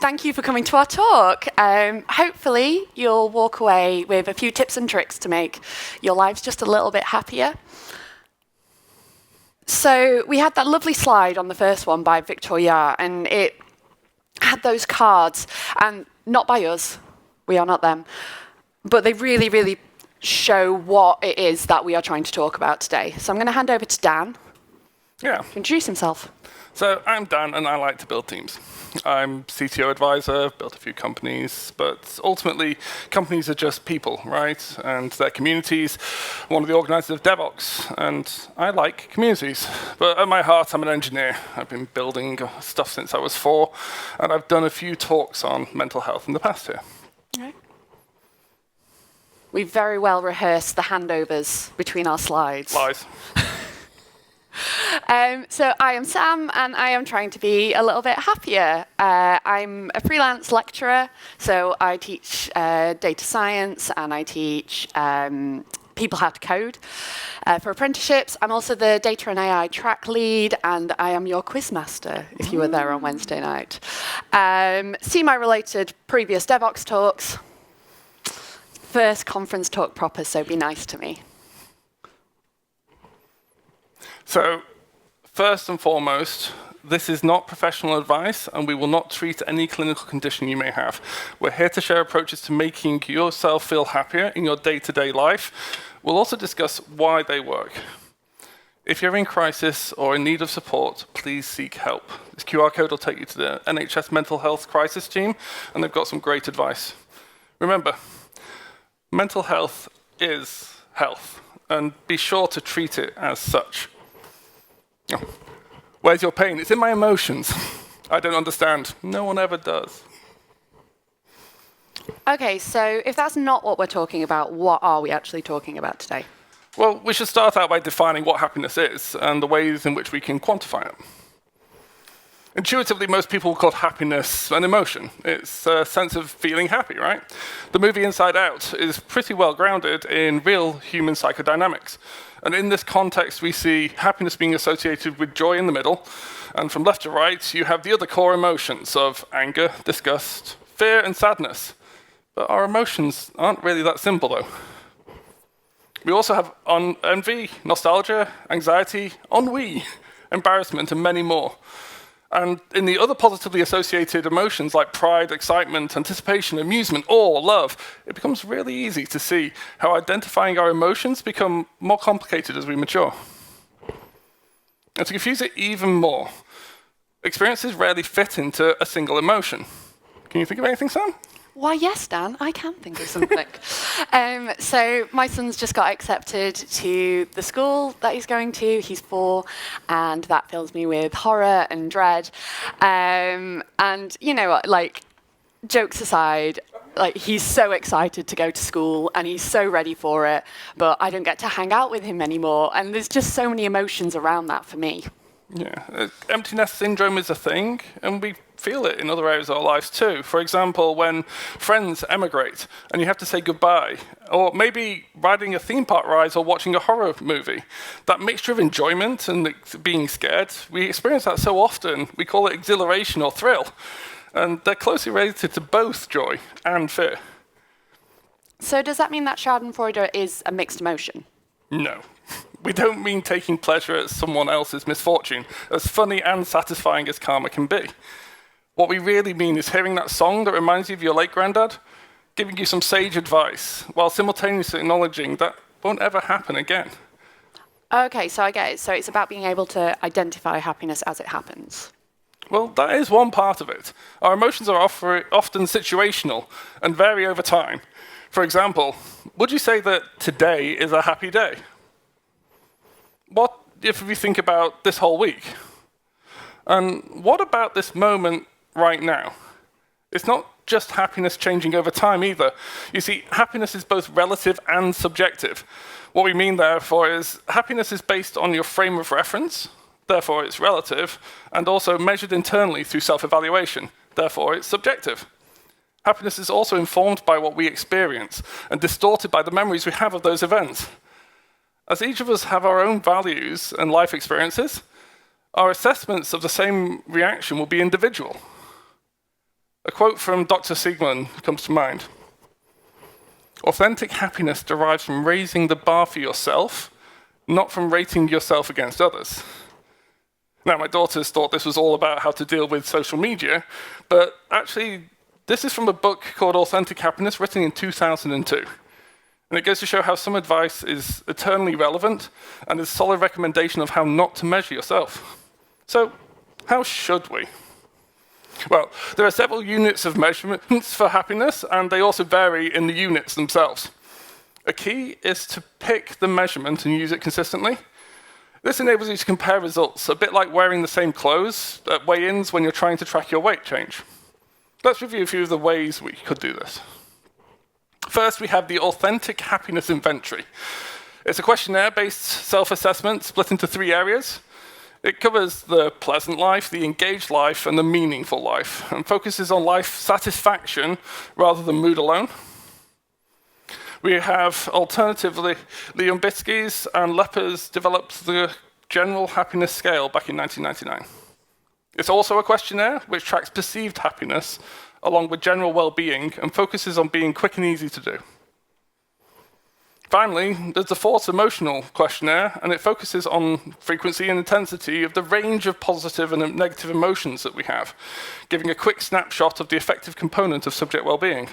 thank you for coming to our talk. Hopefully you'll walk away with a few tips and tricks to make your lives just a little bit happier. So we had that lovely slide on the first one by Victoria, and it had those cards, and not by us, we are not them, but they really, really show what it is that we are trying to talk about today. So I'm going to hand over to Dan. Yeah. To introduce himself. So I'm Dan, and I like to build teams. I'm CTO advisor, built a few companies, but ultimately companies are just people, right? And they're communities. One of the organizers of DevOps, and I like communities. But at my heart, I'm an engineer. I've been building stuff since I was 4, and I've done a few talks on mental health in the past here. Okay. We very well rehearsed the handovers between our slides. Lies. So I am Sam, and I am trying to be a little bit happier. I'm a freelance lecturer, so I teach data science, and I teach people how to code for apprenticeships. I'm also the data and AI track lead, and I am your quiz master, if you were there on Wednesday night. See my related previous DevOps talks. First conference talk proper, so be nice to me. So, first and foremost, this is not professional advice, and we will not treat any clinical condition you may have. We're here to share approaches to making yourself feel happier in your day-to-day life. We'll also discuss why they work. If you're in crisis or in need of support, please seek help. This QR code will take you to the NHS Mental Health Crisis Team, and they've got some great advice. Remember, mental health is health, and be sure to treat it as such. Oh. Where's your pain? It's in my emotions. I don't understand. No one ever does. Okay, so if that's not what we're talking about, what are we actually talking about today? Well, we should start out by defining what happiness is and the ways in which we can quantify it. Intuitively, most people call happiness an emotion. It's a sense of feeling happy, right? The movie Inside Out is pretty well grounded in real human psychodynamics. And in this context, we see happiness being associated with joy in the middle. And from left to right, you have the other core emotions of anger, disgust, fear, and sadness. But our emotions aren't really that simple, though. We also have envy, nostalgia, anxiety, ennui, embarrassment, and many more. And in the other positively associated emotions like pride, excitement, anticipation, amusement, awe, love, it becomes really easy to see how identifying our emotions become more complicated as we mature. And to confuse it even more, experiences rarely fit into a single emotion. Can you think of anything, Sam? Why, yes, Dan, I can think of something. So my son's just got accepted to the school that he's going to. He's 4, and that fills me with horror and dread. And you know what, like, jokes aside, like, he's so excited to go to school, and he's so ready for it, but I don't get to hang out with him anymore. And there's just so many emotions around that for me. Yeah, empty nest syndrome is a thing, and we feel it in other areas of our lives too. For example, when friends emigrate and you have to say goodbye, or maybe riding a theme park ride or watching a horror movie. That mixture of enjoyment and being scared, we experience that so often, we call it exhilaration or thrill. And they're closely related to both joy and fear. So does that mean that schadenfreude is a mixed emotion? No. We don't mean taking pleasure at someone else's misfortune, as funny and satisfying as karma can be. What we really mean is hearing that song that reminds you of your late granddad, giving you some sage advice, while simultaneously acknowledging that won't ever happen again. Okay, so I get it. So it's about being able to identify happiness as it happens. Well, that is one part of it. Our emotions are often situational and vary over time. For example, would you say that today is a happy day? What if we think about this whole week? And what about this moment right now? It's not just happiness changing over time either. You see, happiness is both relative and subjective. What we mean, therefore, is happiness is based on your frame of reference, therefore it's relative, and also measured internally through self-evaluation, therefore it's subjective. Happiness is also informed by what we experience and distorted by the memories we have of those events. As each of us have our own values and life experiences, our assessments of the same reaction will be individual. A quote from Dr. Siegman comes to mind. Authentic happiness derives from raising the bar for yourself, not from rating yourself against others. Now, my daughters thought this was all about how to deal with social media, but actually, this is from a book called Authentic Happiness, written in 2002. And it goes to show how some advice is eternally relevant and is a solid recommendation of how not to measure yourself. So, how should we? Well, there are several units of measurements for happiness, and they also vary in the units themselves. A key is to pick the measurement and use it consistently. This enables you to compare results, a bit like wearing the same clothes at weigh-ins when you're trying to track your weight change. Let's review a few of the ways we could do this. First, we have the Authentic Happiness Inventory. It's a questionnaire-based self-assessment split into 3 areas. It covers the pleasant life, the engaged life, and the meaningful life, and focuses on life satisfaction rather than mood alone. We have, alternatively, Leon Bitsky's and Lepers developed the General Happiness Scale back in 1999. It's also a questionnaire which tracks perceived happiness along with general well-being and focuses on being quick and easy to do. Finally, there's the Force Emotional Questionnaire, and it focuses on frequency and intensity of the range of positive and negative emotions that we have, giving a quick snapshot of the affective component of subject well-being.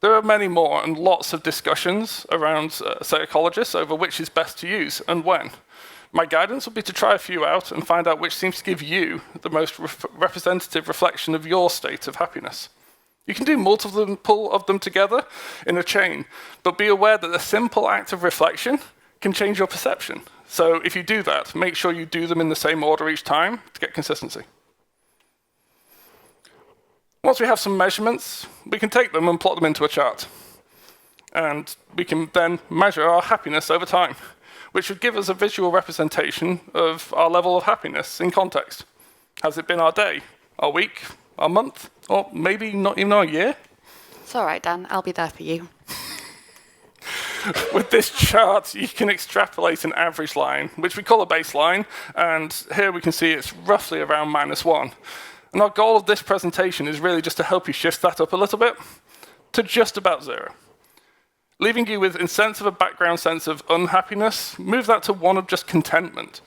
There are many more and lots of discussions around psychologists over which is best to use and when. My guidance would be to try a few out and find out which seems to give you the most representative reflection of your state of happiness. You can do multiple of them together in a chain, but be aware that a simple act of reflection can change your perception. So if you do that, make sure you do them in the same order each time to get consistency. Once we have some measurements, we can take them and plot them into a chart. And we can then measure our happiness over time, which would give us a visual representation of our level of happiness in context. Has it been our day, our week, our month, or maybe not even our year? It's all right, Dan. I'll be there for you. With this chart, you can extrapolate an average line, which we call a baseline, and here we can see it's roughly around -1. And our goal of this presentation is really just to help you shift that up a little bit to just about 0. Leaving you with, instead of a background sense of unhappiness, move that to one of just contentment.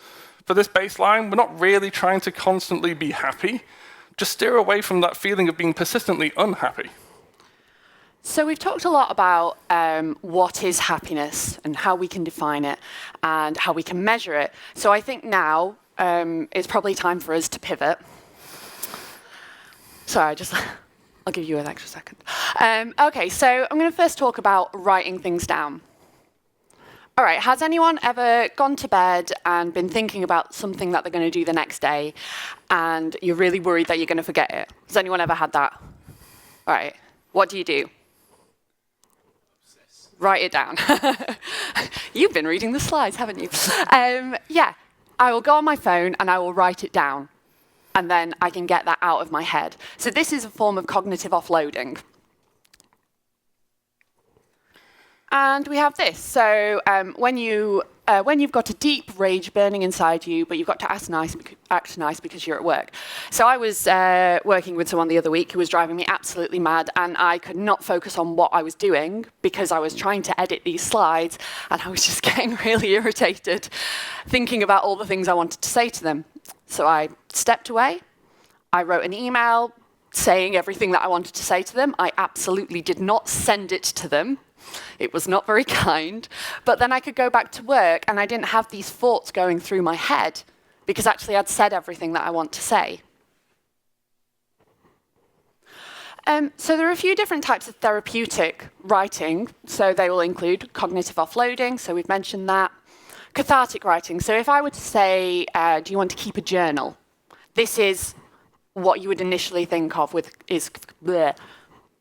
For this baseline, we're not really trying to constantly be happy. Just steer away from that feeling of being persistently unhappy. So we've talked a lot about what is happiness and how we can define it and how we can measure it. So I think now it's probably time for us to pivot. Sorry, I'll give you an extra second. Okay, so I'm going to first talk about writing things down. All right, has anyone ever gone to bed and been thinking about something that they're going to do the next day, and you're really worried that you're going to forget it? Has anyone ever had that? All right, what do you do? Obsess. Write it down. You've been reading the slides, haven't you? Yeah, I will go on my phone and I will write it down, and then I can get that out of my head. So this is a form of cognitive offloading. And we have this. So when you've got a deep rage burning inside you, but you've got to act nice because you're at work. So I was working with someone the other week who was driving me absolutely mad, and I could not focus on what I was doing because I was trying to edit these slides, and I was just getting really irritated thinking about all the things I wanted to say to them. So I stepped away. I wrote an email saying everything that I wanted to say to them. I absolutely did not send it to them. It was not very kind, but then I could go back to work and I didn't have these thoughts going through my head because actually I'd said everything that I want to say. So there are a few different types of therapeutic writing. So they will include cognitive offloading, so we've mentioned that. Cathartic writing, so if I were to say, do you want to keep a journal? This is what you would initially think of with is bleh.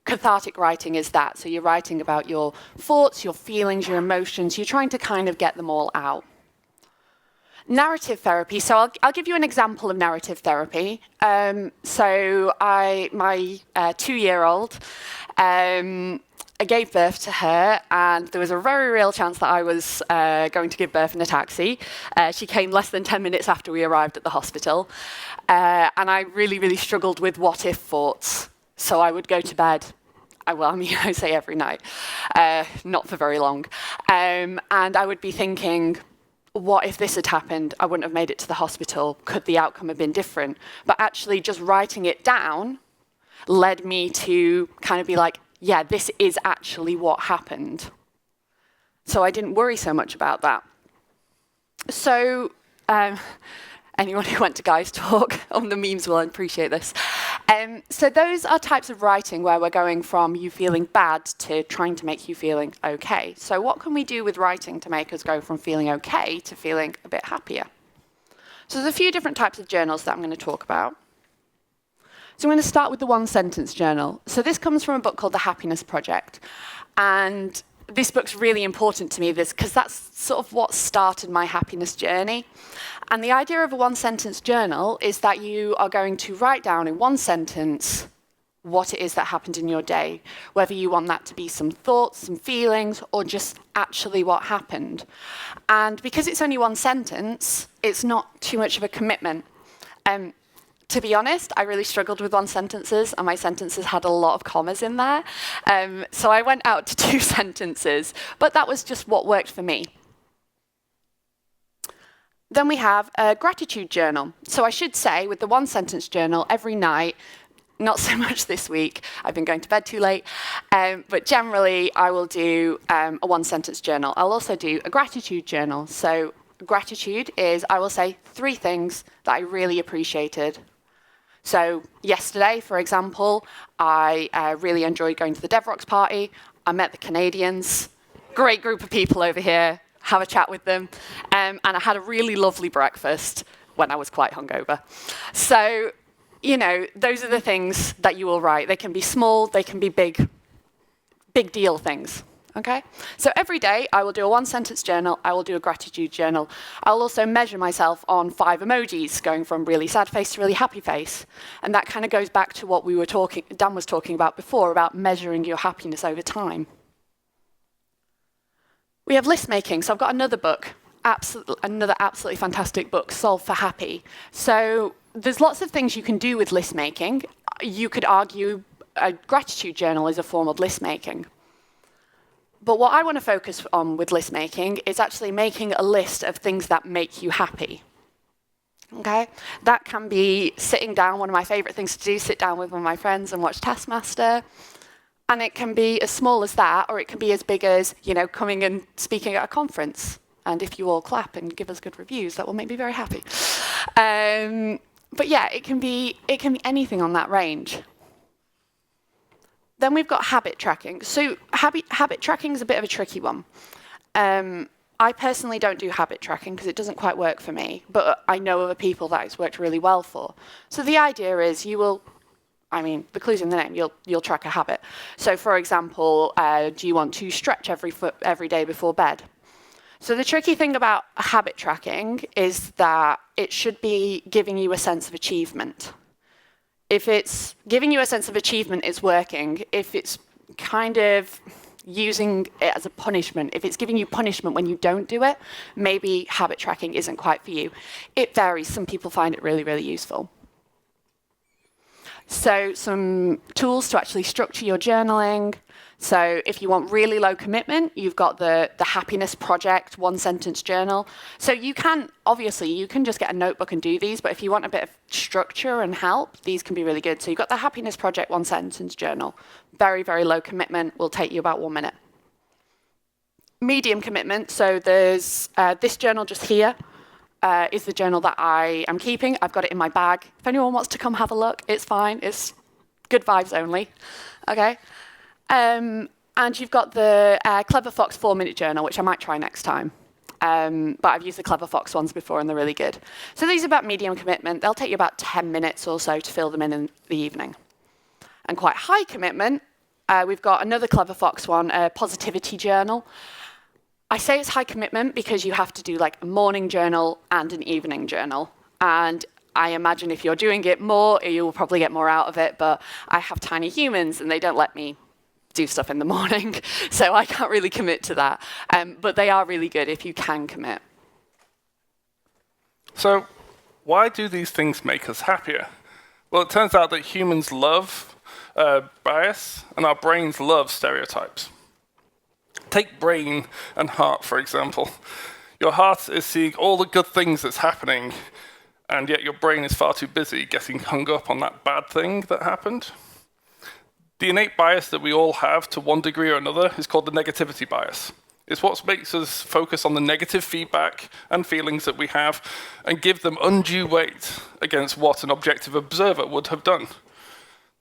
Cathartic writing is that. So you're writing about your thoughts, your feelings, your emotions. You're trying to kind of get them all out. Narrative therapy. So I'll give you an example of narrative therapy. So my 2-year-old, I gave birth to her, and there was a very real chance that I was going to give birth in a taxi. She came less than 10 minutes after we arrived at the hospital. And I really, really struggled with what-if thoughts. So I would go to bed. I say every night, not for very long. And I would be thinking, what if this had happened? I wouldn't have made it to the hospital. Could the outcome have been different? But actually just writing it down led me to kind of be like, yeah, this is actually what happened. So I didn't worry so much about that. So anyone who went to Guy's talk on the memes will appreciate this. So those are types of writing where we're going from you feeling bad to trying to make you feeling okay. So what can we do with writing to make us go from feeling okay to feeling a bit happier? So there's a few different types of journals that I'm going to talk about. So I'm going to start with the one-sentence journal. So this comes from a book called The Happiness Project. And this book's really important to me because that's sort of what started my happiness journey. And the idea of a one-sentence journal is that you are going to write down in one sentence what it is that happened in your day, whether you want that to be some thoughts, some feelings, or just actually what happened. And because it's only one sentence, it's not too much of a commitment. To be honest, I really struggled with one sentences, and my sentences had a lot of commas in there. So I went out to 2 sentences, but that was just what worked for me. Then we have a gratitude journal. So I should say, with the one-sentence journal, every night, not so much this week, I've been going to bed too late, but generally I will do a one-sentence journal. I'll also do a gratitude journal. So gratitude is, I will say 3 things that I really appreciated. So yesterday, for example, I really enjoyed going to the DevRox party. I met the Canadians, great group of people over here, have a chat with them, and I had a really lovely breakfast when I was quite hungover. So, you know, those are the things that you will write. They can be small, they can be big deal things. Okay? So every day I will do a one-sentence journal, I will do a gratitude journal. I'll also measure myself on 5 emojis, going from really sad face to really happy face. And that kind of goes back to what Dan was talking about before, about measuring your happiness over time. We have list making. So I've got another book, another absolutely fantastic book, Solve for Happy. So there's lots of things you can do with list making. You could argue a gratitude journal is a form of list making. But what I want to focus on with list making is actually making a list of things that make you happy. Okay? That can be sitting down, one of my favorite things to do, sit down with one of my friends and watch Taskmaster. And it can be as small as that, or it can be as big as, you know, coming and speaking at a conference. And if you all clap and give us good reviews, that will make me very happy. But yeah, it can be anything on that range. Then we've got habit tracking. So habit tracking is a bit of a tricky one. I personally don't do habit tracking because it doesn't quite work for me, but I know other people that it's worked really well for. So the idea is the clue's in the name, you'll track a habit. So for example, do you want to stretch every day before bed? So the tricky thing about habit tracking is that it should be giving you a sense of achievement. If it's giving you a sense of achievement, it's working. If it's kind of using it as a punishment, if it's giving you punishment when you don't do it, maybe habit tracking isn't quite for you. It varies. Some people find it really, really useful. So some tools to actually structure your journaling. So if you want really low commitment, you've got the Happiness Project one-sentence journal. So you can just get a notebook and do these, but if you want a bit of structure and help, these can be really good. So you've got the Happiness Project one-sentence journal. Very, very low commitment, will take you about 1 minute. Medium commitment, so there's this journal just here. Is the journal that I am keeping. I've got it in my bag. If anyone wants to come have a look, it's fine. It's good vibes only. Okay. And you've got the Clever Fox 4-minute journal, which I might try next time. But I've used the Clever Fox ones before, and they're really good. So these are about medium commitment. They'll take you about 10 minutes or so to fill them in the evening. And quite high commitment, we've got another Clever Fox one, a positivity journal. I say it's high commitment because you have to do like a morning journal and an evening journal. And I imagine if you're doing it more, you will probably get more out of it. But I have tiny humans and they don't let me do stuff in the morning. So I can't really commit to that. But they are really good if you can commit. So why do these things make us happier? Well, it turns out that humans love bias, and our brains love stereotypes. Take brain and heart, for example. Your heart is seeing all the good things that's happening, and yet your brain is far too busy getting hung up on that bad thing that happened. The innate bias that we all have to one degree or another is called the negativity bias. It's what makes us focus on the negative feedback and feelings that we have and give them undue weight against what an objective observer would have done.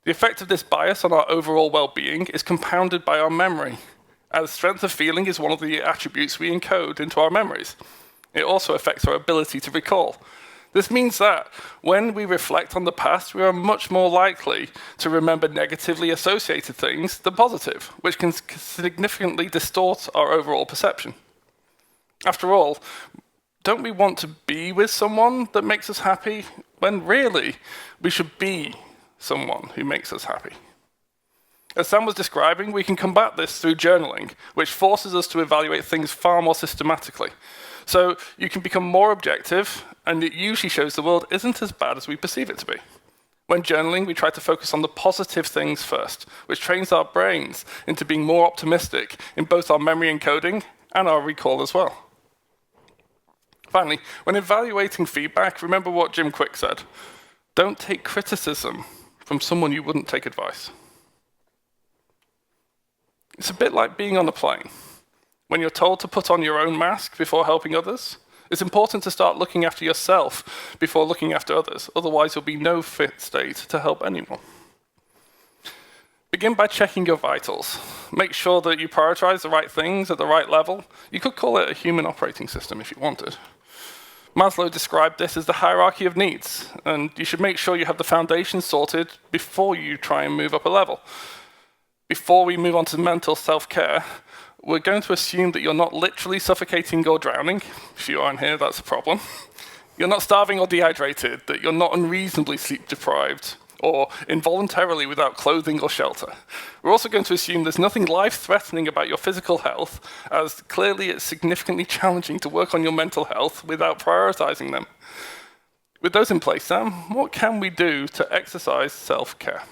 The effect of this bias on our overall well-being is compounded by our memory, as strength of feeling is one of the attributes we encode into our memories. It also affects our ability to recall. This means that when we reflect on the past, we are much more likely to remember negatively associated things than positive, which can significantly distort our overall perception. After all, don't we want to be with someone that makes us happy, when really we should be someone who makes us happy? As Sam was describing, we can combat this through journaling, which forces us to evaluate things far more systematically. So you can become more objective, and it usually shows the world isn't as bad as we perceive it to be. When journaling, we try to focus on the positive things first, which trains our brains into being more optimistic in both our memory encoding and our recall as well. Finally, when evaluating feedback, remember what Jim Quick said. Don't take criticism from someone you wouldn't take advice. It's a bit like being on a plane. When you're told to put on your own mask before helping others, it's important to start looking after yourself before looking after others. Otherwise, you'll be in no fit state to help anyone. Begin by checking your vitals. Make sure that you prioritize the right things at the right level. You could call it a human operating system if you wanted. Maslow described this as the hierarchy of needs, and you should make sure you have the foundation sorted before you try and move up a level. Before we move on to mental self-care, we're going to assume that you're not literally suffocating or drowning. If you are in here, that's a problem. You're not starving or dehydrated, that you're not unreasonably sleep deprived or involuntarily without clothing or shelter. We're also going to assume there's nothing life-threatening about your physical health, as clearly it's significantly challenging to work on your mental health without prioritizing them. With those in place, Sam, what can we do to exercise self-care?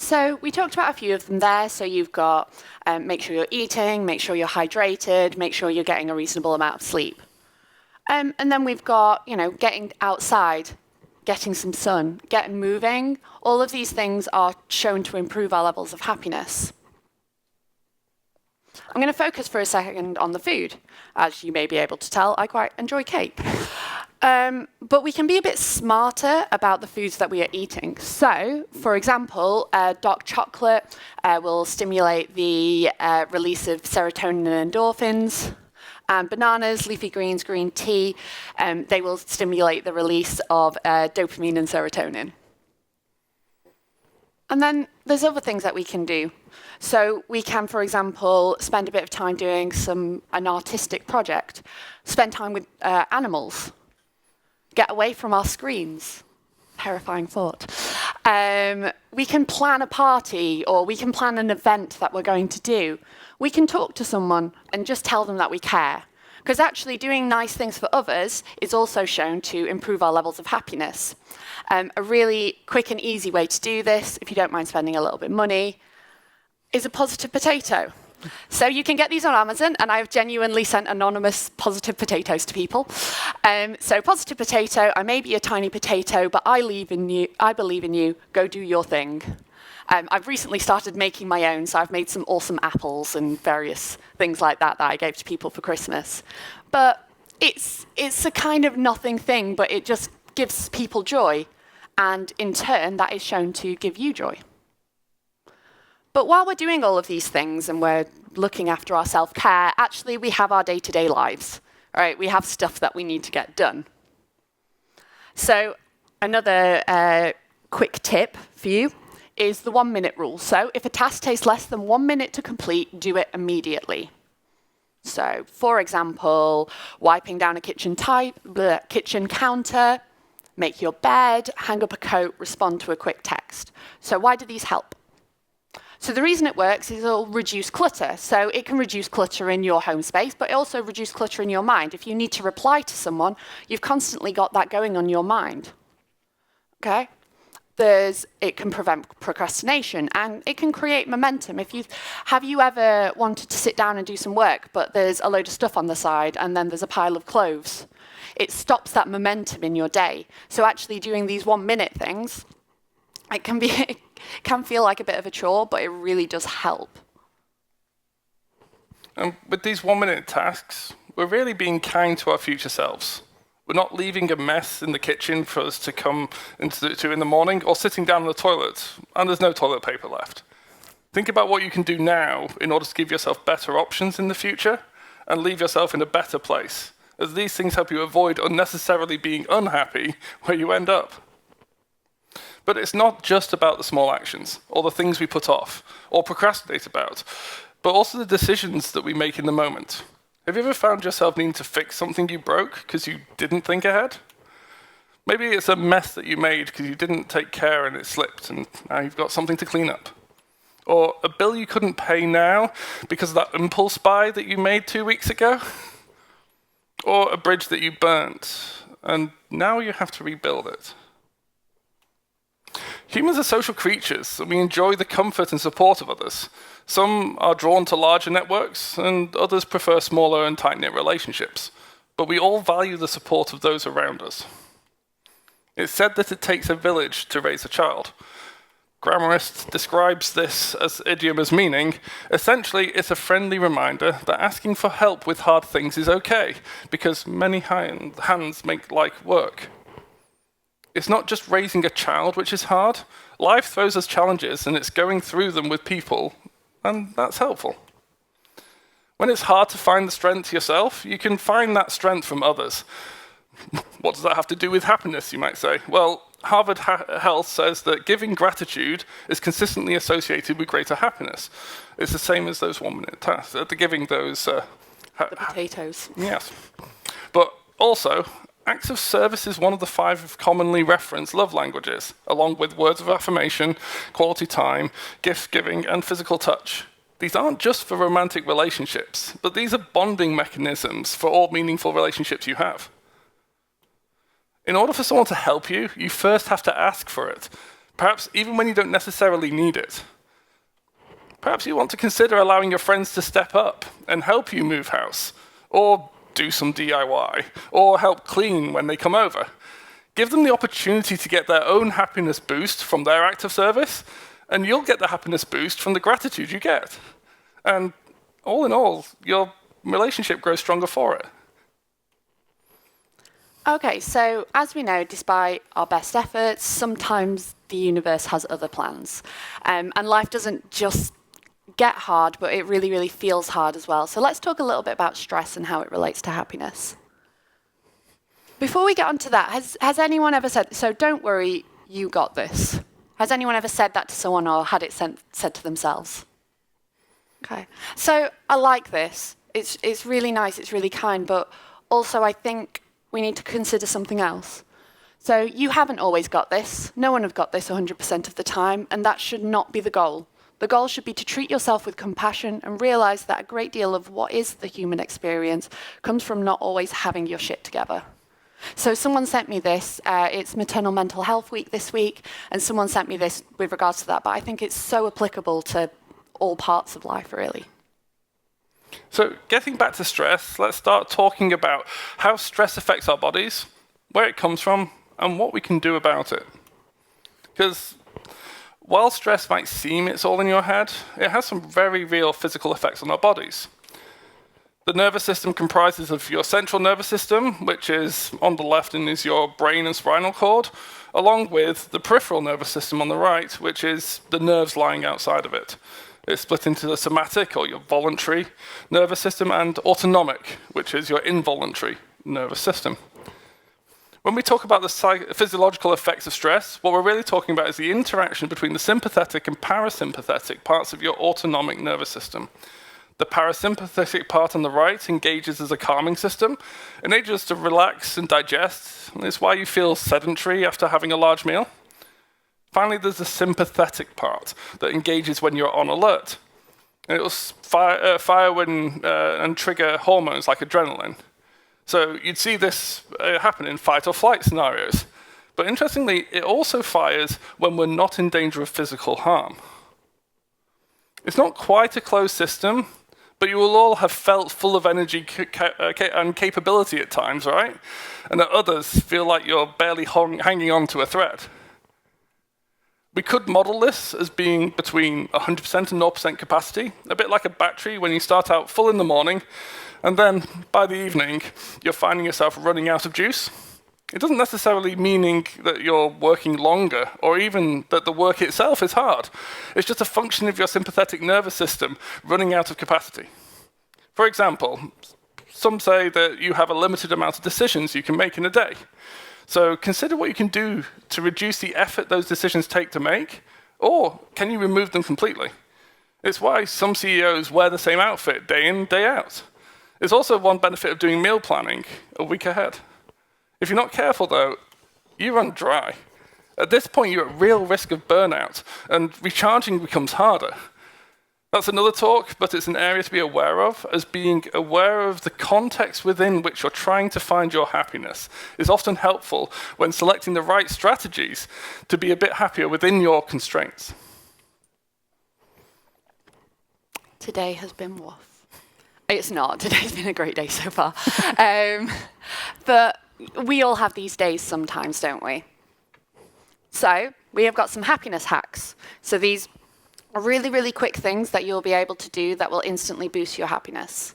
So we talked about a few of them there. So you've got make sure you're eating, make sure you're hydrated, make sure you're getting a reasonable amount of sleep. And then we've got, getting outside, getting some sun, getting moving. All of these things are shown to improve our levels of happiness. I'm going to focus for a second on the food. As you may be able to tell, I quite enjoy cake. But we can be a bit smarter about the foods that we are eating. So, for example, dark chocolate will stimulate the release of serotonin and endorphins. And bananas, leafy greens, green tea, they will stimulate the release of dopamine and serotonin. And then there's other things that we can do. So we can, for example, spend a bit of time doing an artistic project, spend time with animals, get away from our screens. Terrifying thought. We can plan a party, or we can plan an event that we're going to do. We can talk to someone and just tell them that we care. Because actually doing nice things for others is also shown to improve our levels of happiness. A really quick and easy way to do this, if you don't mind spending a little bit of money, is a positive potato. So you can get these on Amazon, and I've genuinely sent anonymous positive potatoes to people. So positive potato, I may be a tiny potato, but I believe in you, go do your thing. I've recently started making my own, so I've made some awesome apples and various things like that I gave to people for Christmas. But it's a kind of nothing thing, but it just gives people joy. And in turn, that is shown to give you joy. But while we're doing all of these things and we're looking after our self-care, actually we have our day-to-day lives, right? We have stuff that we need to get done. So another quick tip for you is the 1-minute rule. So if a task takes less than 1 minute to complete, do it immediately. So for example, wiping down a kitchen counter, make your bed, hang up a coat, respond to a quick text. So why do these help? So the reason it works is it'll reduce clutter. So it can reduce clutter in your home space, but also reduce clutter in your mind. If you need to reply to someone, you've constantly got that going on your mind. Okay? it can prevent procrastination, and it can create momentum. Have you ever wanted to sit down and do some work, but there's a load of stuff on the side, and then there's a pile of clothes? It stops that momentum in your day. So actually doing these 1-minute things, it can feel like a bit of a chore, but it really does help. And with these 1-minute tasks, we're really being kind to our future selves. We're not leaving a mess in the kitchen for us to come into in the morning, or sitting down in the toilet and there's no toilet paper left. Think about what you can do now in order to give yourself better options in the future and leave yourself in a better place, as these things help you avoid unnecessarily being unhappy where you end up. But it's not just about the small actions, or the things we put off, or procrastinate about, but also the decisions that we make in the moment. Have you ever found yourself needing to fix something you broke because you didn't think ahead? Maybe it's a mess that you made because you didn't take care and it slipped, and now you've got something to clean up. Or a bill you couldn't pay now because of that impulse buy that you made 2 weeks ago. Or a bridge that you burnt, and now you have to rebuild it. Humans are social creatures, and we enjoy the comfort and support of others. Some are drawn to larger networks, and others prefer smaller and tight-knit relationships. But we all value the support of those around us. It's said that it takes a village to raise a child. Grammarist describes this as idiom as meaning, essentially it's a friendly reminder that asking for help with hard things is okay, because many hands make light work. It's not just raising a child which is hard. Life throws us challenges, and it's going through them with people, and that's helpful. When it's hard to find the strength yourself, you can find that strength from others. What does that have to do with happiness, you might say? Well, Harvard Health says that giving gratitude is consistently associated with greater happiness. It's the same as those 1-minute tasks, giving those... the potatoes. Yes. But also, acts of service is one of the 5 commonly referenced love languages, along with words of affirmation, quality time, gift giving, and physical touch. These aren't just for romantic relationships, but these are bonding mechanisms for all meaningful relationships you have. In order for someone to help you, you first have to ask for it, perhaps even when you don't necessarily need it. Perhaps you want to consider allowing your friends to step up and help you move house, or do some DIY, or help clean when they come over. Give them the opportunity to get their own happiness boost from their act of service, and you'll get the happiness boost from the gratitude you get. And all in all, your relationship grows stronger for it. Okay, so as we know, despite our best efforts, sometimes the universe has other plans. And life doesn't just get hard, but it really, really feels hard as well. So let's talk a little bit about stress and how it relates to happiness. Before we get onto that, has anyone ever said, so don't worry, you got this? Has anyone ever said that to someone or had it said to themselves? Okay, so I like this. It's really nice, it's really kind, but also I think we need to consider something else. So you haven't always got this. No one have got this 100% of the time, and that should not be the goal. The goal should be to treat yourself with compassion and realize that a great deal of what is the human experience comes from not always having your shit together. So someone sent me this. It's Maternal Mental Health Week this week, and someone sent me this with regards to that, but I think it's so applicable to all parts of life, really. So getting back to stress, let's start talking about how stress affects our bodies, where it comes from, and what we can do about it. Because while stress might seem it's all in your head, it has some very real physical effects on our bodies. The nervous system comprises of your central nervous system, which is on the left and is your brain and spinal cord, along with the peripheral nervous system on the right, which is the nerves lying outside of it. It's split into the somatic, or your voluntary nervous system, and autonomic, which is your involuntary nervous system. When we talk about the physiological effects of stress, what we're really talking about is the interaction between the sympathetic and parasympathetic parts of your autonomic nervous system. The parasympathetic part on the right engages as a calming system, enables us to relax and digest. It's why you feel sedentary after having a large meal. Finally, there's the sympathetic part that engages when you're on alert. It will fire when, and trigger hormones like adrenaline. So you'd see this happen in fight or flight scenarios. But interestingly, it also fires when we're not in danger of physical harm. It's not quite a closed system, but you will all have felt full of energy and capability at times, right? And at others, feel like you're barely hanging on to a thread. We could model this as being between 100% and 0% capacity, a bit like a battery when you start out full in the morning, and then by the evening, you're finding yourself running out of juice. It doesn't necessarily mean that you're working longer, or even that the work itself is hard. It's just a function of your sympathetic nervous system running out of capacity. For example, some say that you have a limited amount of decisions you can make in a day. So consider what you can do to reduce the effort those decisions take to make, or can you remove them completely? It's why some CEOs wear the same outfit day in, day out. There's also one benefit of doing meal planning a week ahead. If you're not careful, though, you run dry. At this point, you're at real risk of burnout, and recharging becomes harder. That's another talk, but it's an area to be aware of, as being aware of the context within which you're trying to find your happiness is often helpful when selecting the right strategies to be a bit happier within your constraints. Today has been rough. It's not. Today's been a great day so far. But we all have these days sometimes, don't we? So we have got some happiness hacks. So these are really, really quick things that you'll be able to do that will instantly boost your happiness.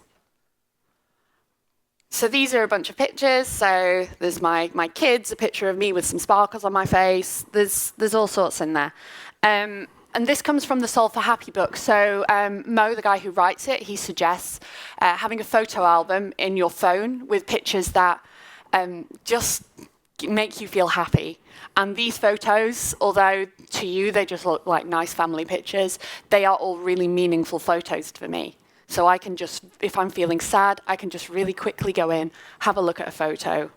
So these are a bunch of pictures. So there's my kids, a picture of me with some sparkles on my face. There's all sorts in there. And this comes from the Solve for Happy book. So Mo, the guy who writes it, he suggests having a photo album in your phone with pictures that just make you feel happy. And these photos, although to you they just look like nice family pictures, they are all really meaningful photos for me. So I can just, if I'm feeling sad, I can just really quickly go in, have a look at a photo,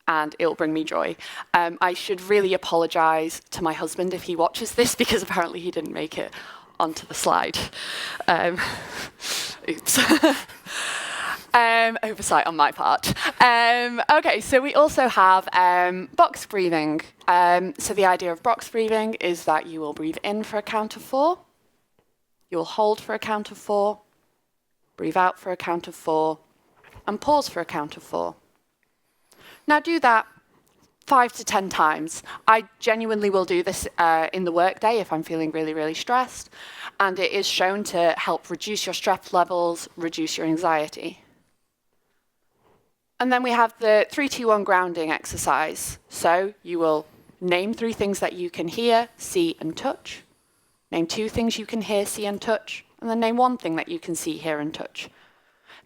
and it'll bring me joy. I should really apologize to my husband if he watches this, because apparently he didn't make it onto the slide. Oops. Oversight on my part. Okay, so we also have box breathing. So the idea of box breathing is that you will breathe in for a count of 4, you will hold for a count of 4, breathe out for a count of 4, and pause for a count of 4. Now do that 5 to 10 times. I genuinely will do this in the workday if I'm feeling really, really stressed, and it is shown to help reduce your stress levels, reduce your anxiety. And then we have the 3-2-1 grounding exercise. So you will name 3 things that you can hear, see, and touch. Name 2 things you can hear, see, and touch. And then name 1 thing that you can see, hear, and touch.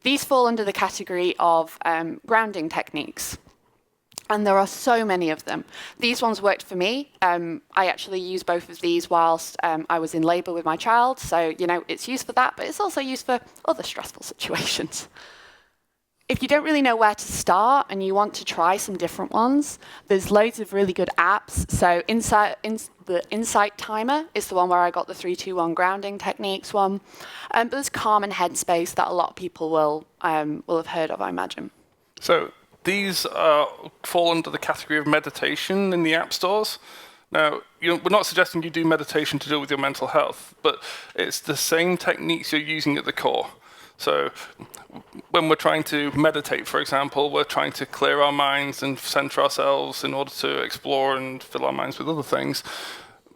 These fall under the category of grounding techniques. And there are so many of them. These ones worked for me. I actually used both of these whilst I was in labour with my child. So, it's used for that, but it's also used for other stressful situations. If you don't really know where to start and you want to try some different ones, there's loads of really good apps. So the Insight Timer is the one where I got the 3-2-1 grounding techniques one. But there's Calm and Headspace that a lot of people will have heard of, I imagine. So these fall under the category of meditation in the app stores. Now, we're not suggesting you do meditation to deal with your mental health, but it's the same techniques you're using at the core. So when we're trying to meditate, for example, we're trying to clear our minds and center ourselves in order to explore and fill our minds with other things.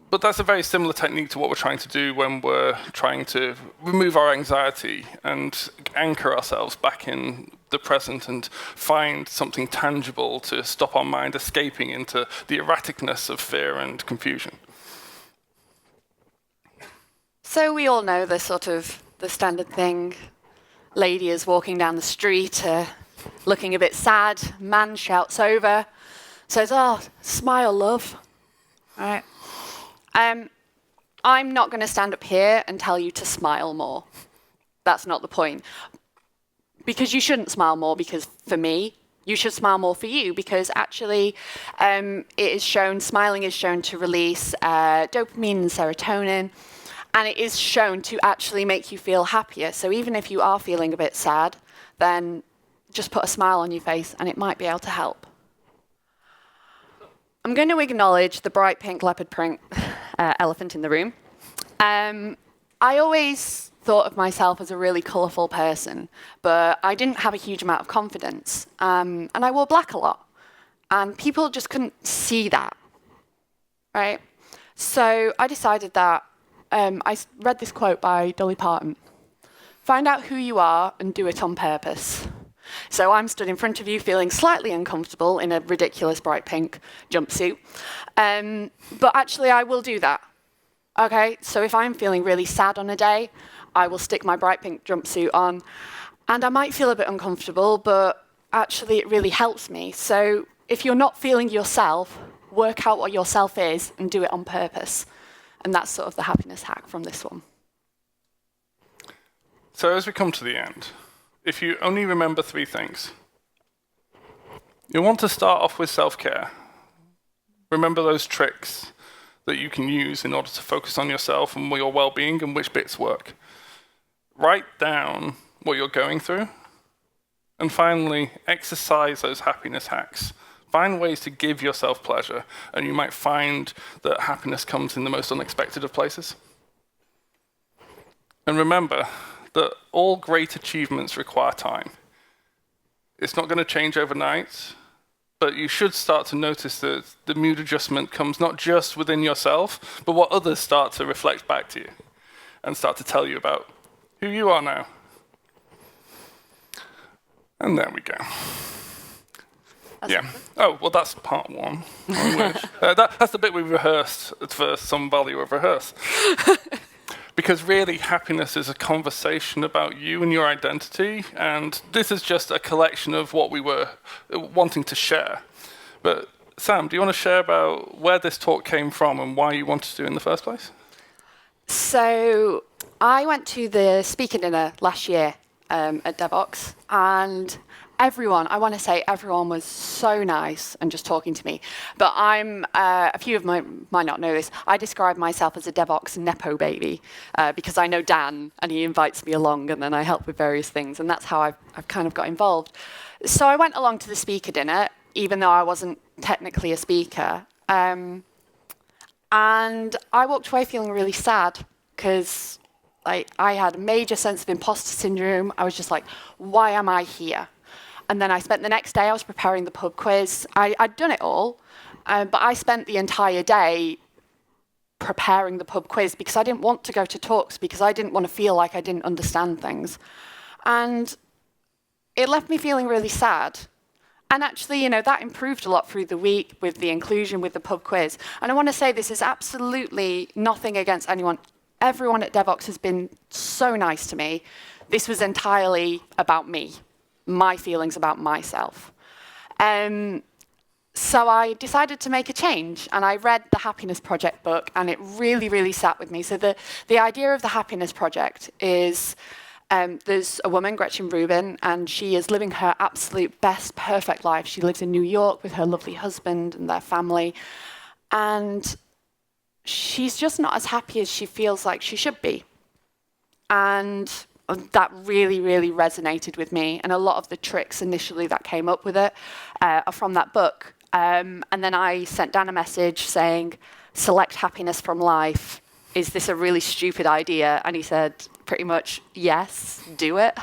But that's a very similar technique to what we're trying to do when we're trying to remove our anxiety and anchor ourselves back in the present and find something tangible to stop our mind escaping into the erraticness of fear and confusion. So we all know the standard thing. Lady is walking down the street, looking a bit sad. Man shouts over, says, "Oh, smile, love." All right. I'm not going to stand up here and tell you to smile more. That's not the point. Because you shouldn't smile more, because for me, you should smile more for you, because actually smiling is shown to release dopamine and serotonin. And it is shown to actually make you feel happier. So even if you are feeling a bit sad, then just put a smile on your face and it might be able to help. I'm going to acknowledge the bright pink leopard print elephant in the room. I always thought of myself as a really colourful person, but I didn't have a huge amount of confidence. And I wore black a lot. And people just couldn't see that, right? So I decided that, I read this quote by Dolly Parton. Find out who you are and do it on purpose. So I'm stood in front of you feeling slightly uncomfortable in a ridiculous bright pink jumpsuit. But actually I will do that. Okay, so if I'm feeling really sad on a day, I will stick my bright pink jumpsuit on. And I might feel a bit uncomfortable, but actually it really helps me. So if you're not feeling yourself, work out what yourself is and do it on purpose. And that's sort of the happiness hack from this one. So as we come to the end, if you only remember 3 things, you'll want to start off with self-care. Remember those tricks that you can use in order to focus on yourself and your well-being and which bits work. Write down what you're going through. And finally, exercise those happiness hacks. Find ways to give yourself pleasure, and you might find that happiness comes in the most unexpected of places. And remember that all great achievements require time. It's not going to change overnight, but you should start to notice that the mood adjustment comes not just within yourself, but what others start to reflect back to you and start to tell you about who you are now. And there we go. Yeah. Oh, well, that's part 1. That's the bit we rehearsed for some value of rehearse. Because really, happiness is a conversation about you and your identity, and this is just a collection of what we were wanting to share. But Sam, do you want to share about where this talk came from and why you wanted to do it in the first place? So I went to the speaker dinner last year at Devox, and everyone was so nice and just talking to me. But a few of you might not know this, I describe myself as a Devox Nepo baby because I know Dan and he invites me along and then I help with various things, and that's how I've kind of got involved. So I went along to the speaker dinner, even though I wasn't technically a speaker. And I walked away feeling really sad because I had a major sense of imposter syndrome. I was just like, why am I here? And then I spent the next day, I was preparing the pub quiz. I'd done it all, but I spent the entire day preparing the pub quiz because I didn't want to go to talks because I didn't want to feel like I didn't understand things. And it left me feeling really sad. And actually, that improved a lot through the week with the inclusion, with the pub quiz. And I want to say this is absolutely nothing against anyone. Everyone at Devox has been so nice to me. This was entirely about me. My feelings about myself. So I decided to make a change, and I read the Happiness Project book, and it really, really sat with me. So the idea of the Happiness Project is there's a woman, Gretchen Rubin, and she is living her absolute best, perfect life. She lives in New York with her lovely husband and their family, and she's just not as happy as she feels like she should be. And that really, really resonated with me. And a lot of the tricks initially that came up with it are from that book. And then I sent Dan a message saying, select happiness from life. Is this a really stupid idea? And he said, pretty much, yes, do it.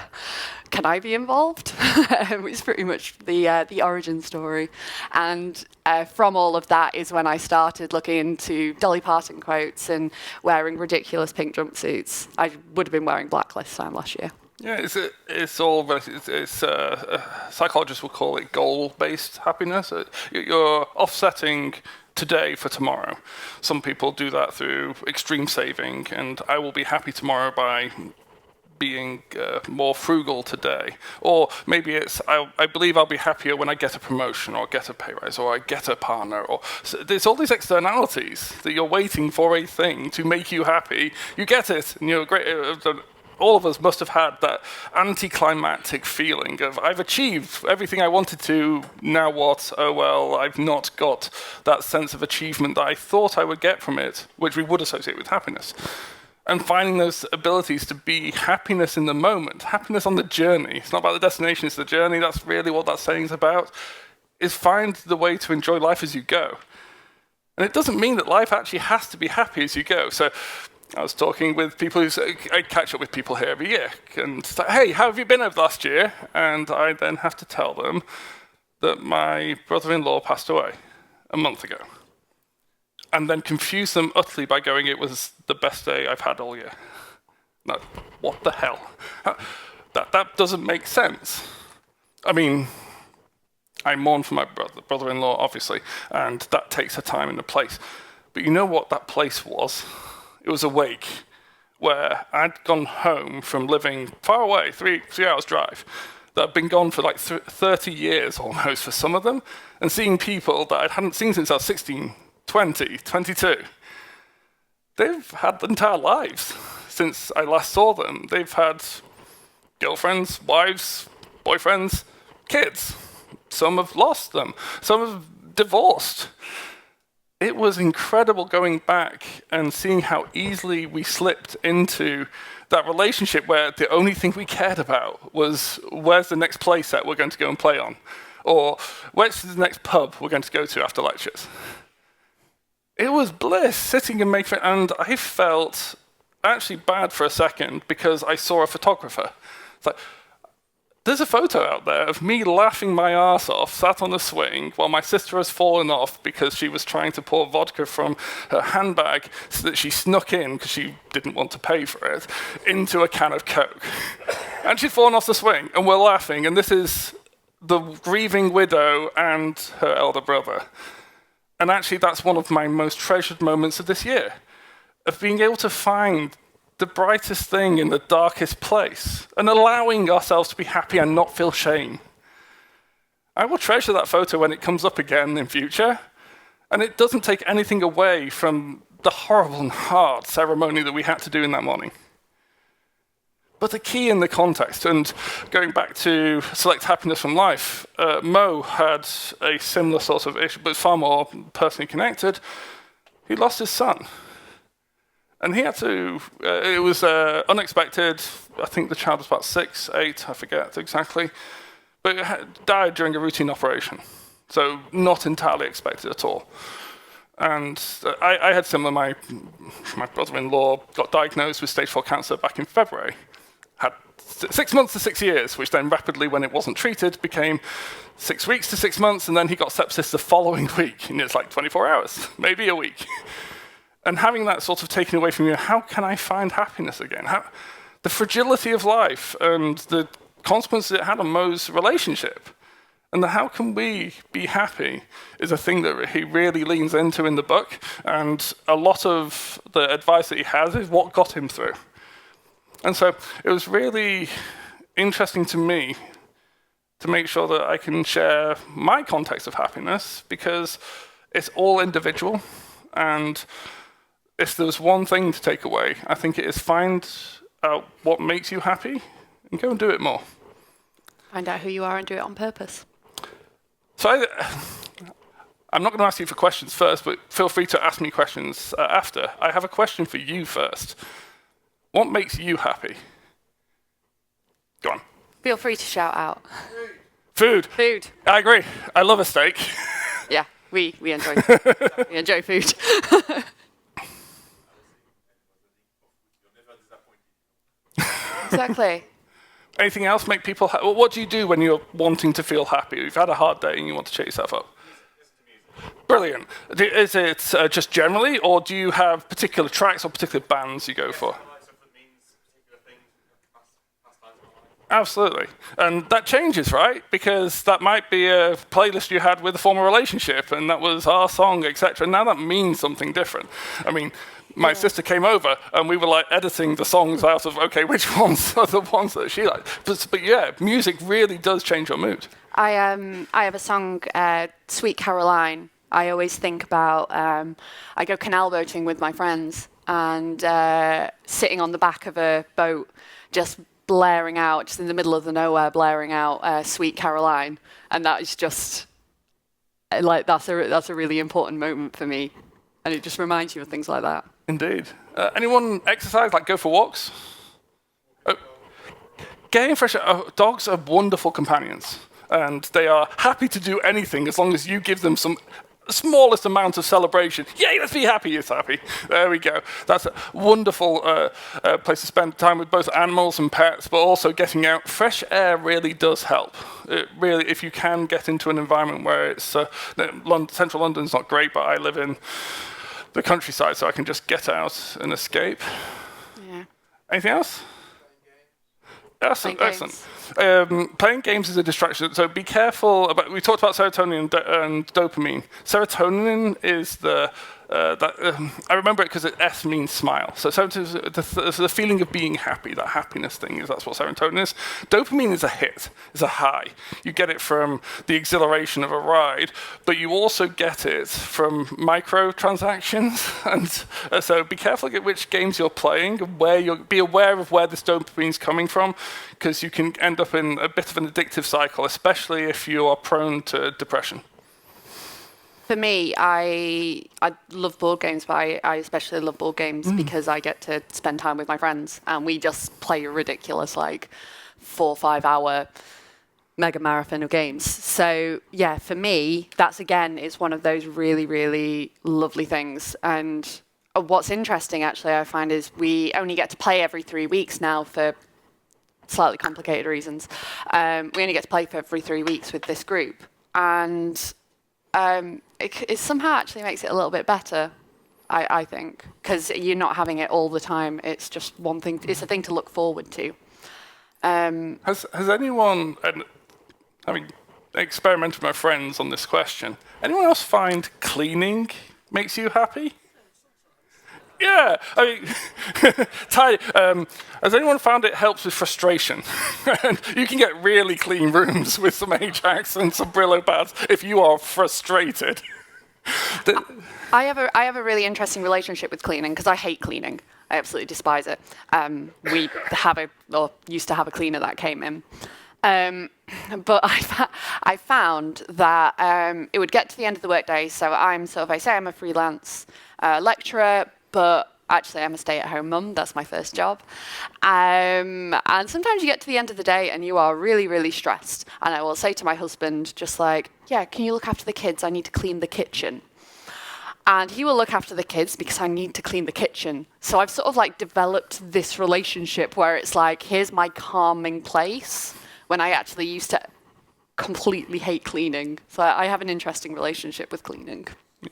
Can I be involved? It's pretty much the origin story. And from all of that is when I started looking into Dolly Parton quotes and wearing ridiculous pink jumpsuits. I would have been wearing black this time last year. Yeah, psychologists will call it goal-based happiness. You're offsetting today for tomorrow. Some people do that through extreme saving, and I will be happy tomorrow by being more frugal today. Or maybe it's, I believe I'll be happier when I get a promotion or get a pay rise or I get a partner. So there's all these externalities that you're waiting for a thing to make you happy. You get it, and you're great. All of us must have had that anticlimactic feeling of, I've achieved everything I wanted to, now what? Oh well, I've not got that sense of achievement that I thought I would get from it, which we would associate with happiness. And finding those abilities to be happiness in the moment, happiness on the journey. It's not about the destination, it's the journey. That's really what that saying's about, is find the way to enjoy life as you go. And it doesn't mean that life actually has to be happy as you go. So I was talking with people I catch up with people here every year, and it's like, hey, how have you been over the last year? And I then have to tell them that my brother-in-law passed away a month ago. And then confuse them utterly by going, it was the best day I've had all year. No, what the hell? That doesn't make sense. I mean, I mourn for my brother-in-law, obviously, and that takes a time and a place. But you know what that place was? It was a wake where I'd gone home from living far away, 3 hours drive, that I'd been gone for like 30 years almost for some of them, and seeing people that I hadn't seen since I was 16, 20, 22. They've had entire lives since I last saw them. They've had girlfriends, wives, boyfriends, kids. Some have lost them. Some have divorced. It was incredible going back and seeing how easily we slipped into that relationship where the only thing we cared about was where's the next play set we're going to go and play on, or where's the next pub we're going to go to after lectures. It was bliss sitting and making, and I felt actually bad for a second because I saw a photographer. It's like, there's a photo out there of me laughing my arse off, sat on the swing, while my sister has fallen off because she was trying to pour vodka from her handbag so that she snuck in, because she didn't want to pay for it, into a can of Coke. And she'd fallen off the swing, and we're laughing, and this is the grieving widow and her elder brother. And actually, that's one of my most treasured moments of this year, of being able to find the brightest thing in the darkest place and allowing ourselves to be happy and not feel shame. I will treasure that photo when it comes up again in future, and it doesn't take anything away from the horrible and hard ceremony that we had to do in that morning. But the key in the context, and going back to select happiness from life, Mo had a similar sort of issue, but far more personally connected. He lost his son. And he had to, it was unexpected. I think the child was about 6, 8, I forget exactly. But it died during a routine operation. So not entirely expected at all. And I had similar, my brother-in-law got diagnosed with stage 4 cancer back in February. Had 6 months to 6 years, which then rapidly, when it wasn't treated, became 6 weeks to 6 months, and then he got sepsis the following week. And it's like 24 hours, maybe a week. And having that sort of taken away from you, how can I find happiness again? The fragility of life and the consequences it had on Mo's relationship. And how can we be happy is a thing that he really leans into in the book. And a lot of the advice that he has is what got him through. And so it was really interesting to me to make sure that I can share my context of happiness, because it's all individual. And if there's one thing to take away, I think it is find out what makes you happy and go and do it more. Find out who you are and do it on purpose. So I'm not going to ask you for questions first, but feel free to ask me questions after. I have a question for you first. What makes you happy? Go on. Feel free to shout out. Food. Food. I agree. I love a steak. Yeah, we enjoy we enjoy food. Exactly. Anything else make people happy? What do you do when you're wanting to feel happy? You've had a hard day and you want to cheer yourself up. Brilliant. Is it just generally, or do you have particular tracks or particular bands you go for? Absolutely. And that changes, right? Because that might be a playlist you had with a former relationship, and that was our song, etc. Now that means something different. I mean, my sister came over, and we were like editing the songs out of, okay, which ones are the ones that she liked? But yeah, music really does change your mood. I have a song, Sweet Caroline. I always think about, I go canal boating with my friends, and sitting on the back of a boat, just blaring out, just in the middle of the nowhere, blaring out Sweet Caroline. And that is just, like, that's a really important moment for me. And it just reminds you of things like that. Indeed. Anyone exercise, like go for walks? Getting fresh air. Dogs are wonderful companions. And they are happy to do anything as long as you give them some smallest amount of celebration. Yay, let's be happy. It's happy. There we go. That's a wonderful place to spend time with both animals and pets, but also getting out. Fresh air really does help. It really, if you can get into an environment where it's central London's not great, but I live in the countryside, so I can just get out and escape. Yeah. Anything else? Excellent, Playing excellent. Playing games is a distraction, so be careful about. We talked about serotonin and dopamine. Serotonin is I remember it because S means smile. So serotonin is the feeling of being happy. That happiness thing that's what serotonin is. Dopamine is a hit, is a high. You get it from the exhilaration of a ride, but you also get it from microtransactions. And so be careful at which games you're playing, and be aware of where this dopamine's coming from, because you can end up in a bit of an addictive cycle, especially if you are prone to depression. For me, I love board games, but I especially love board games because I get to spend time with my friends, and we just play a ridiculous 4 or 5 hour mega marathon of games. So yeah, for me, that's again is one of those really, really lovely things. And what's interesting actually, I find, is we only get to play every 3 weeks now for slightly complicated reasons. We only get to play for every 3 weeks with this group, and it somehow actually makes it a little bit better, I think, because you're not having it all the time. It's just one thing. It's a thing to look forward to. Has anyone, having experimented with my friends on this question, anyone else find cleaning makes you happy? Yeah, I mean, Ty, has anyone found it helps with frustration? And you can get really clean rooms with some Ajax and some Brillo pads if you are frustrated. I have a really interesting relationship with cleaning because I hate cleaning. I absolutely despise it. We used to have a cleaner that came in. But I found that it would get to the end of the workday. So I'm a freelance lecturer, but actually I'm a stay-at-home mum. That's my first job. And sometimes you get to the end of the day and you are really, really stressed. And I will say to my husband, just yeah, can you look after the kids? I need to clean the kitchen. And he will look after the kids because I need to clean the kitchen. So I've sort of developed this relationship where it's here's my calming place when I actually used to completely hate cleaning. So I have an interesting relationship with cleaning. Yeah.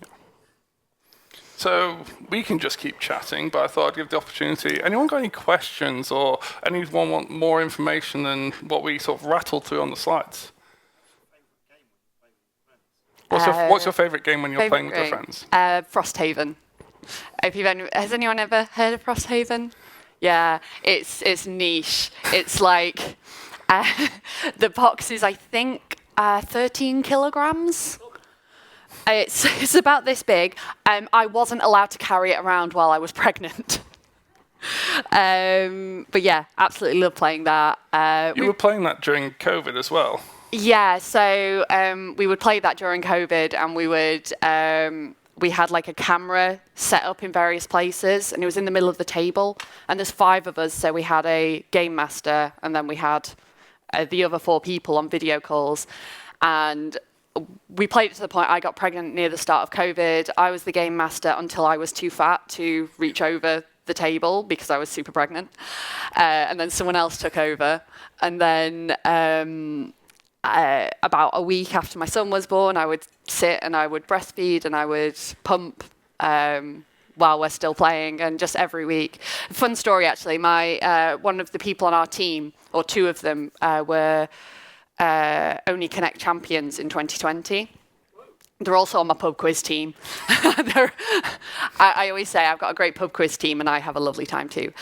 So we can just keep chatting, but I thought I'd give the opportunity. Anyone got any questions, or anyone want more information than what we sort of rattled through on the slides? What's your favourite game when you're playing with your friends? Frosthaven. Has anyone ever heard of Frosthaven? Yeah, it's niche. It's the box is, I think, 13 kilograms. It's about this big. I wasn't allowed to carry it around while I was pregnant. But yeah, absolutely love playing that. You were playing that during COVID as well. Yeah, so we would play that during COVID, and we had a camera set up in various places, and it was in the middle of the table, and there's 5 of us, so we had a game master, and then we had the other 4 people on video calls, and we played it to the point I got pregnant near the start of COVID. I was the game master until I was too fat to reach over the table because I was super pregnant, and then someone else took over, and then about a week after my son was born, I would sit and I would breastfeed and I would pump while we're still playing, and just every week. Fun story, actually. One of the people on our team, or 2 of them, were Only Connect champions in 2020. They're also on my pub quiz team. I always say I've got a great pub quiz team, and I have a lovely time too.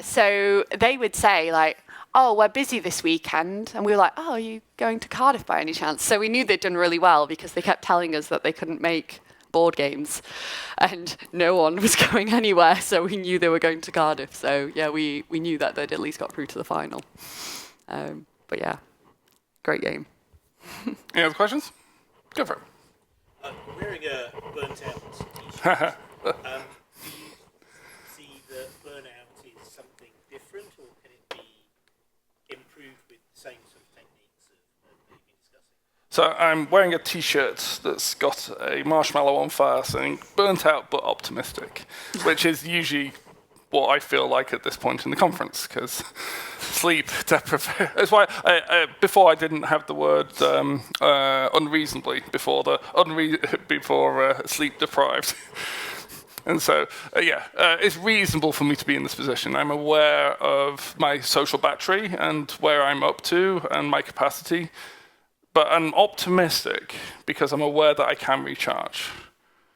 So they would say oh, we're busy this weekend. And we were like, oh, are you going to Cardiff by any chance? So we knew they'd done really well because they kept telling us that they couldn't make board games and no one was going anywhere. So we knew they were going to Cardiff. So yeah, we knew that they'd at least got through to the final. But yeah, great game. Any other questions? Go for it. I'm wearing a burnt out t-shirt. Do you see that burnout is something different, or can it be improved with the same sort of techniques that you've been discussing? So I'm wearing a t-shirt that's got a marshmallow on fire saying burnt out but optimistic, which is usually what I feel like at this point in the conference, because sleep deprivation. That's why before I didn't have the word unreasonably before sleep deprived. And so, it's reasonable for me to be in this position. I'm aware of my social battery and where I'm up to and my capacity. But I'm optimistic because I'm aware that I can recharge.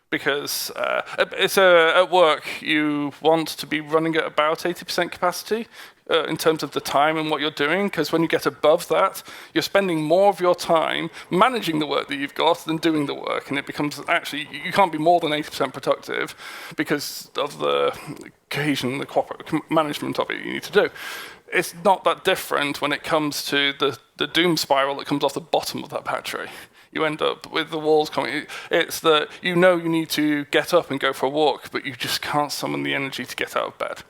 Because at work, you want to be running at about 80% capacity in terms of the time and what you're doing, because when you get above that, you're spending more of your time managing the work that you've got than doing the work, and it becomes actually, you can't be more than 80% productive because of the cohesion, the corporate management of it you need to do. It's not that different when it comes to the doom spiral that comes off the bottom of that battery. You end up with the walls coming. It's that you need to get up and go for a walk, but you just can't summon the energy to get out of bed.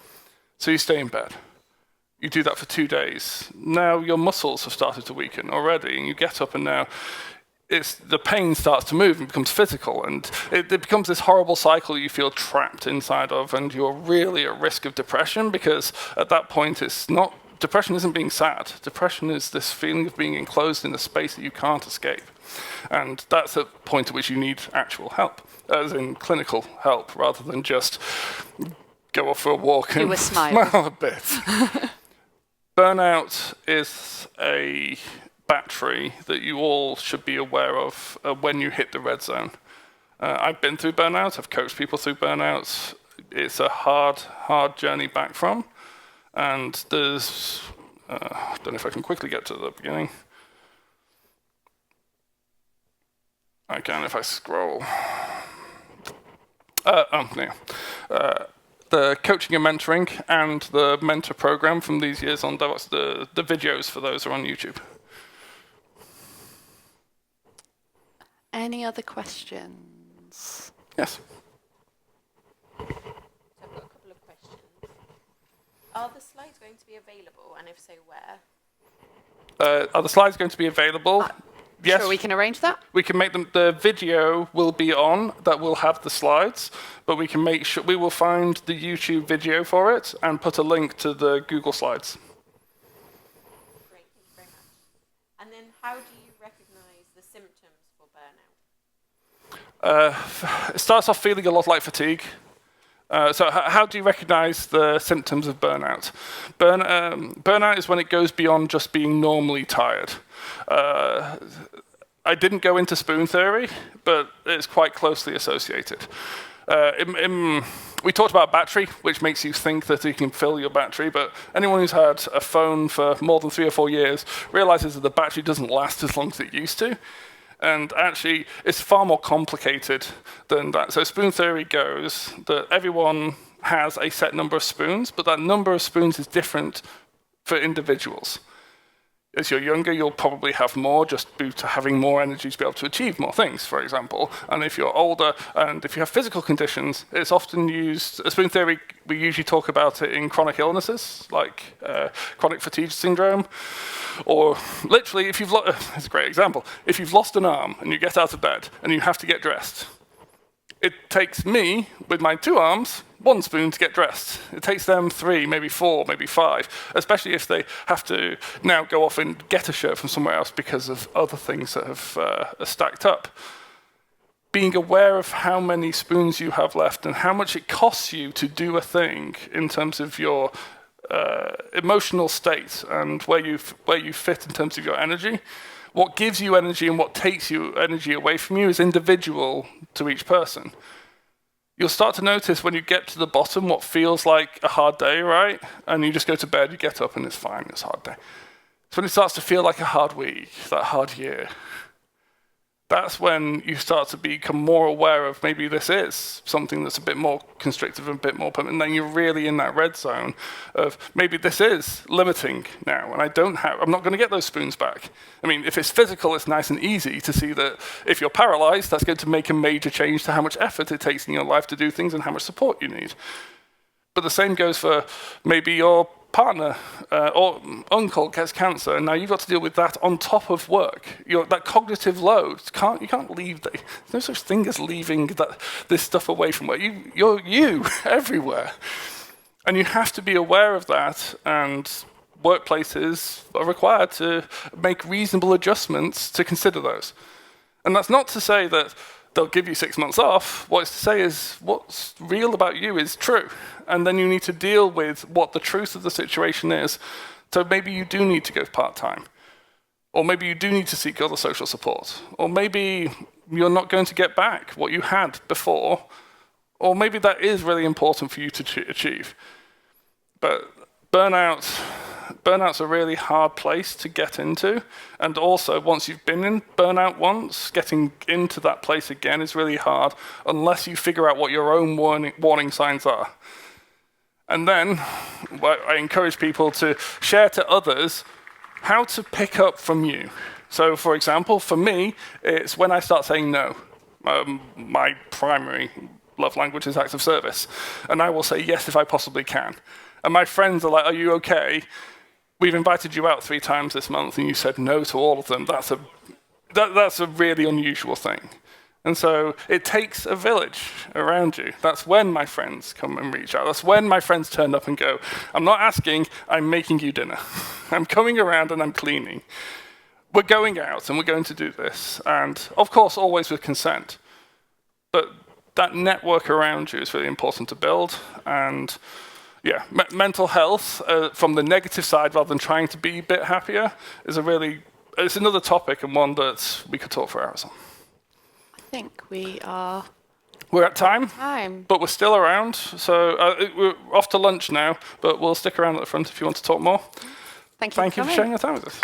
So you stay in bed. You do that for 2 days. Now your muscles have started to weaken already, and you get up and now the pain starts to move and becomes physical, and it becomes this horrible cycle you feel trapped inside of, and you're really at risk of depression, because at that point depression isn't being sad. Depression is this feeling of being enclosed in a space that you can't escape. And that's a point at which you need actual help, as in clinical help, rather than just go off for a walk and smile a bit. Burnout is a battery that you all should be aware of when you hit the red zone. I've been through burnout. I've coached people through burnout. It's a hard journey back from. And there's, I don't know if I can quickly get to the beginning. I can if I scroll. The coaching and mentoring and the mentor program from these years on DevOps, the videos for those are on YouTube. Any other questions? Yes. So I've got a couple of questions. Are the slides going to be available, and if so, where? Are the slides going to be available? Yes. Sure, we can arrange that. We can make them. The video will be on that will have the slides, but we can make sure we will find the YouTube video for it and put a link to the Google Slides. Great, thank you very much. And then, how do you recognize the symptoms for burnout? It starts off feeling a lot like fatigue. So how do you recognize the symptoms of burnout? Burnout is when it goes beyond just being normally tired. I didn't go into spoon theory, but it's quite closely associated. We talked about battery, which makes you think that you can fill your battery, but anyone who's had a phone for more than 3 or 4 years realizes that the battery doesn't last as long as it used to. And actually, it's far more complicated than that. So spoon theory goes that everyone has a set number of spoons, but that number of spoons is different for individuals. As you're younger, you'll probably have more just due to having more energy to be able to achieve more things, for example. And if you're older and if you have physical conditions, it's often used, spoon theory, we usually talk about it in chronic illnesses, like chronic fatigue syndrome. Or literally, if you've it's a great example. If you've lost an arm and you get out of bed and you have to get dressed, it takes me, with my 2 arms, 1 spoon to get dressed. It takes them 3, maybe 4, maybe 5, especially if they have to now go off and get a shirt from somewhere else because of other things that have stacked up. Being aware of how many spoons you have left and how much it costs you to do a thing in terms of your emotional state and where you fit in terms of your energy. What gives you energy and what takes you energy away from you is individual to each person. You'll start to notice when you get to the bottom what feels like a hard day, right? And you just go to bed, you get up, and it's fine, it's a hard day. It's when it starts to feel like a hard week, that hard year. That's when you start to become more aware of maybe this is something that's a bit more constrictive and a bit more permanent. And then you're really in that red zone of maybe this is limiting now, and I'm not going to get those spoons back. I mean, if it's physical, it's nice and easy to see that if you're paralyzed, that's going to make a major change to how much effort it takes in your life to do things and how much support you need. But the same goes for maybe you're partner or uncle gets cancer, and now you've got to deal with that on top of work. That cognitive load, you can't leave. There's no such thing as leaving this stuff away from work. You're you everywhere. And you have to be aware of that, and workplaces are required to make reasonable adjustments to consider those. And that's not to say that they'll give you 6 months off. What it's to say is what's real about you is true. And then you need to deal with what the truth of the situation is. So maybe you do need to go part-time. Or maybe you do need to seek other social support. Or maybe you're not going to get back what you had before. Or maybe that is really important for you to achieve. But burnout's a really hard place to get into. And also, once you've been in burnout once, getting into that place again is really hard unless you figure out what your own warning signs are. And then I encourage people to share to others how to pick up from you. So, for example, for me, it's when I start saying no. My primary love language is acts of service. And I will say yes if I possibly can. And my friends are like, are you okay? We've invited you out 3 times this month and you said no to all of them. That's a really unusual thing. And so it takes a village around you. That's when my friends come and reach out. That's when my friends turn up and go, I'm not asking, I'm making you dinner. I'm coming around and I'm cleaning. We're going out and we're going to do this. And of course, always with consent. But that network around you is really important to build. And yeah, mental health from the negative side, rather than trying to be a bit happier, it's another topic and one that we could talk for hours on. I think we're at time, but we're still around. So we're off to lunch now, but we'll stick around at the front if you want to talk more. Thank you for sharing your time with us.